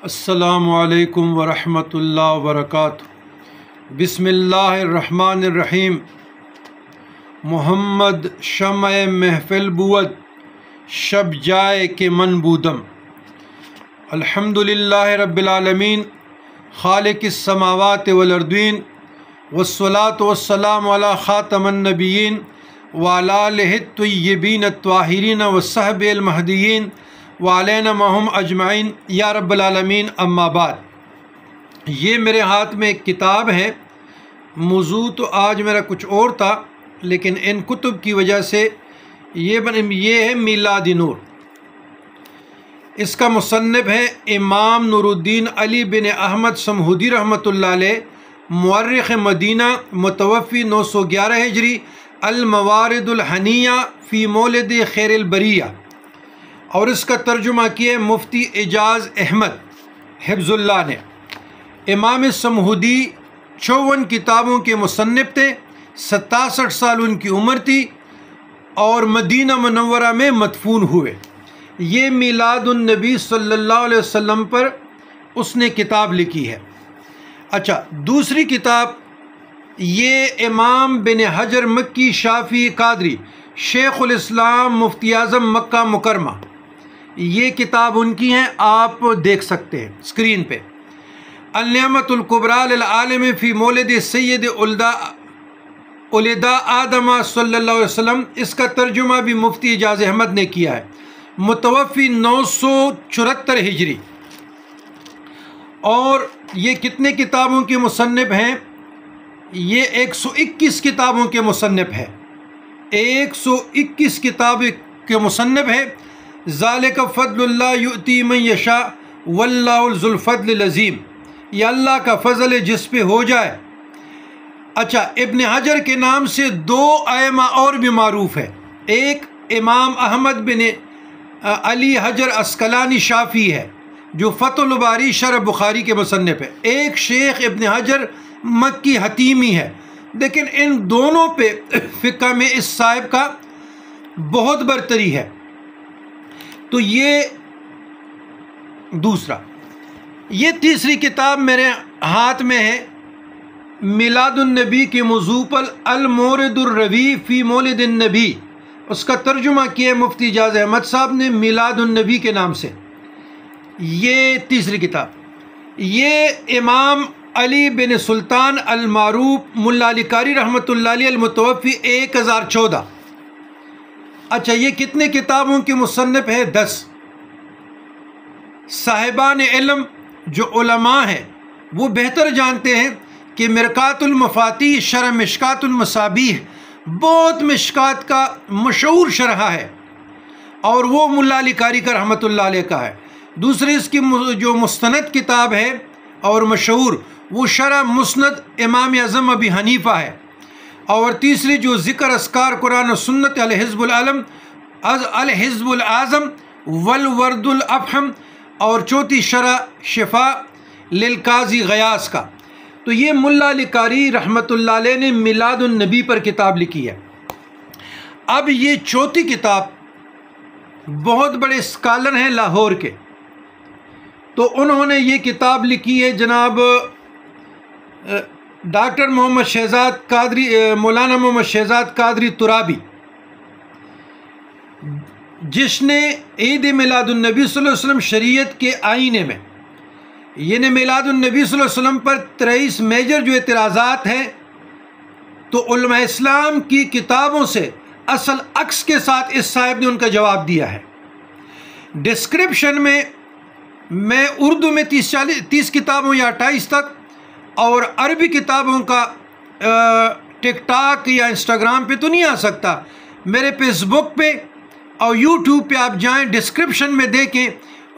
السلام علیکم ورحمۃ اللہ وبرکاتہ۔ بسم اللہ الرحمن الرحیم۔ محمد شمع محفل بود، شب جائے کہ من بودم۔ الحمد للہ رب العالمین، خالق السماوات والارضین، والصلاة والسلام علی خاتم النبیین وعلی آلہ الطیبین الطاہرین والصحب المہدیین وعلینا معہم اجمعین یا رب العالمین۔ اما بعد، یہ میرے ہاتھ میں ایک کتاب ہے۔ موضوع تو آج میرا کچھ اور تھا، لیکن ان کتب کی وجہ سے یہ ہے میلاد نور۔ اس کا مصنف ہے امام نور الدین علی بن احمد سمہودی رحمۃ اللہ علیہ، مورخ مدینہ، متوفی 911 ہجری، الموارد الحنیہ فی مولد خیر البریہ، اور اس کا ترجمہ کیا مفتی اعجاز احمد حفظ اللہ نے۔ امام سمہودی 54 کتابوں کے مصنف تھے، 67 سال ان کی عمر تھی، اور مدینہ منورہ میں مدفون ہوئے۔ یہ میلاد النبی صلی اللہ علیہ وسلم پر اس نے کتاب لکھی ہے۔ اچھا، دوسری کتاب یہ امام بن حجر مکی شافعی قادری، شیخ الاسلام مفتی اعظم مکہ مکرمہ، یہ کتاب ان کی ہیں، آپ دیکھ سکتے ہیں اسکرین پہ۔ النعمۃ الکبریٰ للعالم فی مولد سید ولدا آدم صلی اللہ علیہ وسلم، اس کا ترجمہ بھی مفتی اعجاز احمد نے کیا ہے، متوفی 974 ہجری۔ اور یہ کتنے کتابوں کے مصنف ہیں؟ یہ 121 کتابوں کے مصنف ہے، 121 کتاب کے مصنف ہے۔ ذالک فضل اللہ یؤتی من یشاء واللہ ذو الفضل العظیم، یہ اللہ کا فضل ہے جس پہ ہو جائے۔ اچھا، ابن حجر کے نام سے 2 ائمہ اور بھی معروف ہے۔ ایک امام احمد بن علی حجر عسقلانی شافعی ہے، جو فتح الباری شرح بخاری کے مصنف ہے۔ ایک شیخ ابن حجر مکی حتیمی ہے، لیکن ان دونوں پہ فقہ میں اس صاحب کا بہت برتری ہے۔ تو یہ دوسرا۔ یہ تیسری کتاب میرے ہاتھ میں ہے، میلاد النبی کے موضوع پر المورد الروی فی مولد النبی، اس کا ترجمہ کیا مفتی اعجاز احمد صاحب نے میلاد النبی کے نام سے۔ یہ تیسری کتاب۔ یہ امام علی بن سلطان المعروف ملا علی قاری رحمۃ اللہ علیہ، المتوفی 1014۔ اچھا، یہ کتنے کتابوں کے مصنف ہے؟ 10۔ صاحبان علم جو علماء ہیں وہ بہتر جانتے ہیں کہ مرقات المفاتیح شرح مشکات المصابیح بہت مشکات کا مشہور شرح ہے، اور وہ ملا علی قاری کا رحمۃ اللہ علیہ کا ہے۔ دوسری اس کی جو مستند کتاب ہے اور مشہور، وہ شرح مسند امام اعظم ابی حنیفہ ہے۔ اور تیسری جو ذکر اذکار قرآن و سنت الحزب العظم والورد الافہم، اور چوتھی شرح شفا للقاضی غیاث کا۔ تو یہ ملا علی قاری رحمۃ اللہ علیہ نے میلاد النبی پر کتاب لکھی ہے۔ اب یہ چوتھی کتاب، بہت بڑے اسکالر ہیں لاہور کے، تو انہوں نے یہ کتاب لکھی ہے جناب ڈاکٹر محمد شہزاد قادری، مولانا محمد شہزاد قادری ترابی، جس نے عید میلاد النبی صلی اللہ علیہ وسلم شریعت کے آئینے میں، یعنی میلاد النبی صلی اللہ علیہ وسلم پر 23 میجر جو اعتراضات ہیں، تو علماء اسلام کی کتابوں سے اصل عکس کے ساتھ اس صاحب نے ان کا جواب دیا ہے۔ ڈسکرپشن میں میں اردو میں 30 کتابوں یا 28 تک، اور عربی کتابوں کا ٹک ٹاک یا انسٹاگرام پہ تو نہیں آ سکتا، میرے فیس بک پہ اور یوٹیوب پہ آپ جائیں، ڈسکرپشن میں دیکھیں،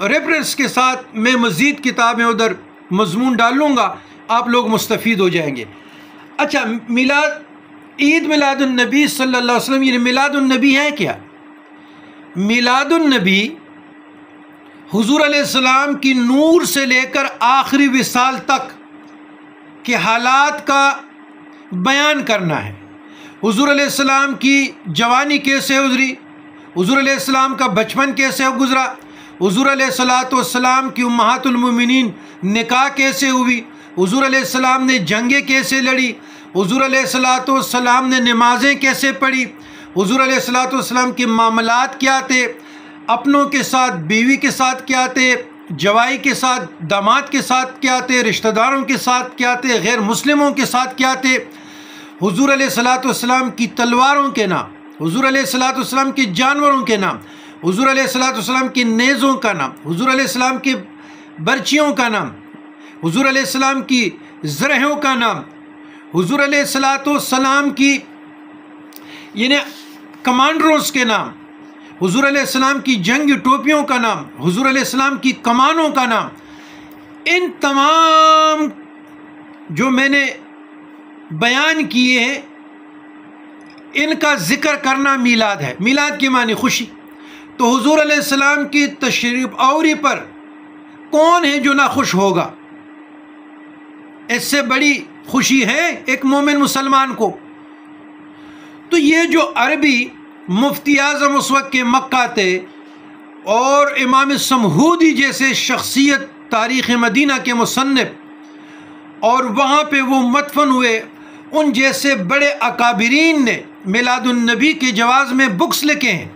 ریفرنس کے ساتھ میں مزید کتابیں ادھر مضمون ڈالوں گا، آپ لوگ مستفید ہو جائیں گے۔ اچھا، عید میلاد النبی صلی اللہ علیہ وسلم، یعنی میلاد النبی ہے کیا؟ میلاد النبی حضور علیہ السلام کی نور سے لے کر آخری وصال تک کے حالات کا بیان کرنا ہے۔ حضور علیہ السلام کی جوانی کیسے گزری، حضور علیہ السلام کا بچپن کیسے گزرا، حضور علیہ الصلوۃ والسلام کی امہات المومنین نکاح کیسے ہوئی، حضور علیہ السلام نے جنگیں کیسے لڑی، حضور علیہ الصلوۃ والسلام نے نمازیں کیسے پڑھی، حضور علیہ الصلوۃ والسلام کے معاملات کیا تھے، اپنوں کے ساتھ بیوی کے ساتھ کیا تھے، جوائی کے ساتھ داماد کے ساتھ کیا تھے، رشتہ داروں کے ساتھ کیا تھے، غیر مسلموں کے ساتھ کیا تھے، حضور علیہ الصلوۃ والسلام کی تلواروں کے نام، حضور علیہ الصلوۃ والسلام کے جانوروں کے نام، حضور علیہ الصلوۃ والسلام کی نیزوں کا نام، حضور علیہ السلام کی برچیوں کا نام، حضور علیہ السلام کی زرہوں کا نام، حضور علیہ الصلوۃ والسلام کی یعنی کمانڈرز کے نام، حضور علیہ السلام کی جنگی ٹوپیوں کا نام، حضور علیہ السلام کی کمانوں کا نام، ان تمام جو میں نے بیان کیے ہیں ان کا ذکر کرنا میلاد ہے۔ میلاد کی معنی خوشی۔ تو حضور علیہ السلام کی تشریف آوری پر کون ہے جو نہ خوش ہوگا؟ اس سے بڑی خوشی ہے ایک مومن مسلمان کو۔ تو یہ جو عربی مفتی اعظم اس وقت کے مکہ تھے اور امام سمہودی جیسے شخصیت تاریخ مدینہ کے مصنف اور وہاں پہ وہ مدفن ہوئے، ان جیسے بڑے اکابرین نے میلاد النبی کے جواز میں بکس لکھے ہیں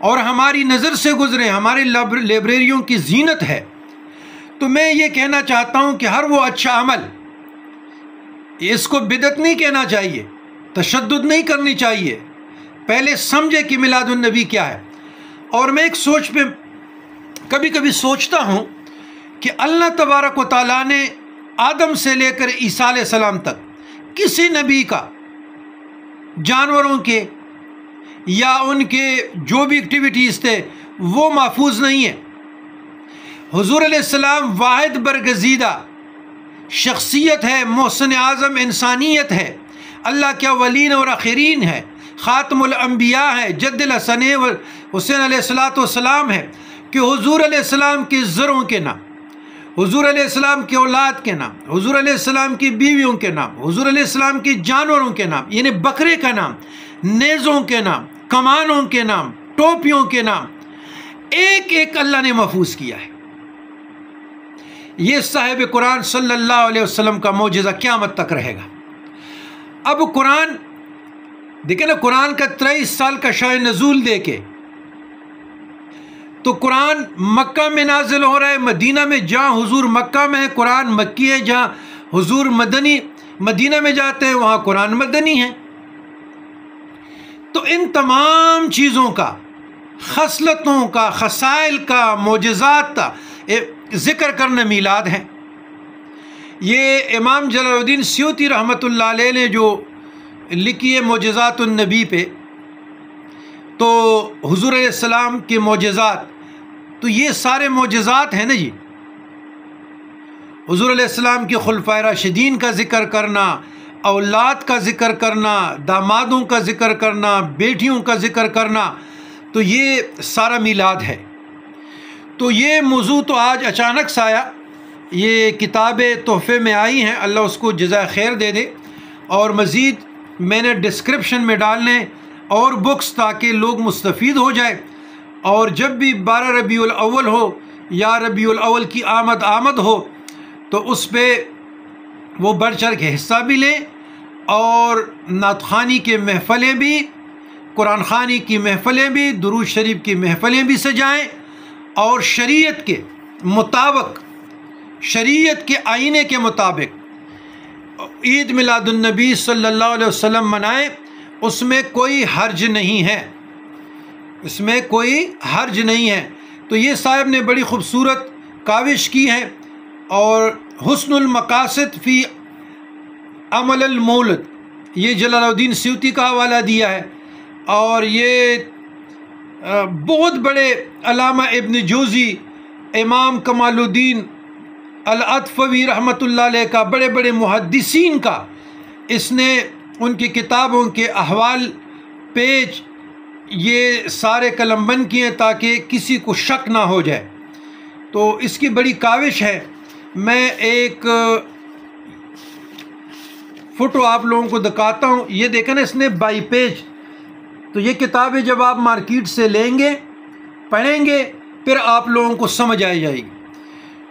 اور ہماری نظر سے گزرے، ہمارے لائبریریوں کی زینت ہے۔ تو میں یہ کہنا چاہتا ہوں کہ ہر وہ اچھا عمل، اس کو بدعت نہیں کہنا چاہیے، تشدد نہیں کرنی چاہیے، پہلے سمجھے کہ میلاد النبی کیا ہے۔ اور میں ایک سوچ پہ کبھی کبھی سوچتا ہوں کہ اللہ تبارک و تعالیٰ نے آدم سے لے کر عیسیٰ علیہ السلام تک کسی نبی کا جانوروں کے یا ان کے جو بھی ایکٹیویٹیز تھے وہ محفوظ نہیں ہے۔ حضور علیہ السلام واحد برگزیدہ شخصیت ہے، محسن اعظم انسانیت ہے، اللہ کے اولین اور آخرین ہے، خاتم الانبیاء ہے، جد الحسن حسین علیہ السلام ہے، کہ حضور علیہ السلام کے زروں کے نام، حضور علیہ السلام کے اولاد کے نام، حضور علیہ السلام کی بیویوں کے نام، حضور علیہ السلام کے جانوروں کے نام یعنی بکرے کا نام، نیزوں کے نام، کمانوں کے نام، ٹوپیوں کے نام، ایک ایک اللہ نے محفوظ کیا ہے۔ یہ صاحب قرآن صلی اللہ علیہ وسلم کا معجزہ قیامت تک رہے گا۔ اب قرآن دیکھیں نا، قرآن کا 23 سال کا شاہ نزول دے کے تو قرآن مکہ میں نازل ہو رہا ہے، مدینہ میں، جہاں حضور مکہ میں ہے قرآن مکی ہے، جہاں حضور مدینہ میں جاتے ہیں وہاں قرآن مدنی ہے۔ تو ان تمام چیزوں کا، خصلتوں کا، خصائل کا، معجزات کا ذکر کرنا میلاد ہے۔ یہ امام جلال الدین سیوطی رحمۃ اللہ علیہ نے جو لکھی ہے معجزات النبی پہ، تو حضور علیہ السلام کے معجزات، تو یہ سارے معجزات ہیں نا جی۔ حضور علیہ السلام کے خلفائے راشدین کا ذکر کرنا، اولاد کا ذکر کرنا، دامادوں کا ذکر کرنا، بیٹیوں کا ذکر کرنا، تو یہ سارا میلاد ہے۔ تو یہ موضوع تو آج اچانک سے آیا، یہ کتابیں تحفے میں آئی ہیں، اللہ اس کو جزائے خیر دے دے، اور مزید میں نے ڈسکرپشن میں ڈالنے اور بکس تاکہ لوگ مستفید ہو جائے، اور جب بھی 12 ربیع الاول ہو یا ربیع الاول کی آمد ہو تو اس پہ وہ بڑھ چڑھ کے حصہ بھی لیں، اور نعت خوانی کی محفلیں بھی، قرآن خوانی کی محفلیں بھی، درود شریف کی محفلیں بھی سجائیں، اور شریعت کے مطابق، شریعت کے آئینے کے مطابق عید میلاد النبی صلی اللہ علیہ وسلم منائیں۔ اس میں کوئی حرج نہیں ہے، اس میں کوئی حرج نہیں ہے۔ تو یہ صاحب نے بڑی خوبصورت کاوش کی ہے، اور حسن المقاصد فی عمل المولد، یہ جلال الدین سیوطی کا حوالہ دیا ہے، اور یہ بہت بڑے علامہ ابن جوزی، امام کمال الدین العطفوی رحمۃ اللہ علیہ کا، بڑے بڑے محدثین کا اس نے ان کی کتابوں کے احوال پیج یہ سارے قلم بند کیے تاکہ کسی کو شک نہ ہو جائے۔ تو اس کی بڑی کاوش ہے۔ میں ایک فوٹو آپ لوگوں کو دکھاتا ہوں، یہ دیکھیں نا، اس نے 22 پیج۔ تو یہ کتابیں جب آپ مارکیٹ سے لیں گے، پڑھیں گے، پھر آپ لوگوں کو سمجھ آ جائے گی۔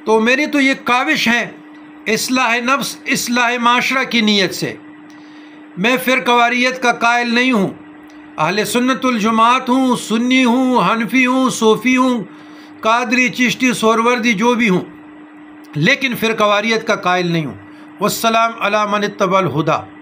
تو میری تو یہ کاوش ہے اصلاح نفس اصلاح معاشرہ کی نیت سے۔ میں فرقواریت کا قائل نہیں ہوں، اہل سنت الجماعت ہوں، سنی ہوں، حنفی ہوں، صوفی ہوں، قادری، چشتی، سہروردی، جو بھی ہوں، لیکن فرقواریت کا قائل نہیں ہوں۔ والسلام علی من اتبع الہدی۔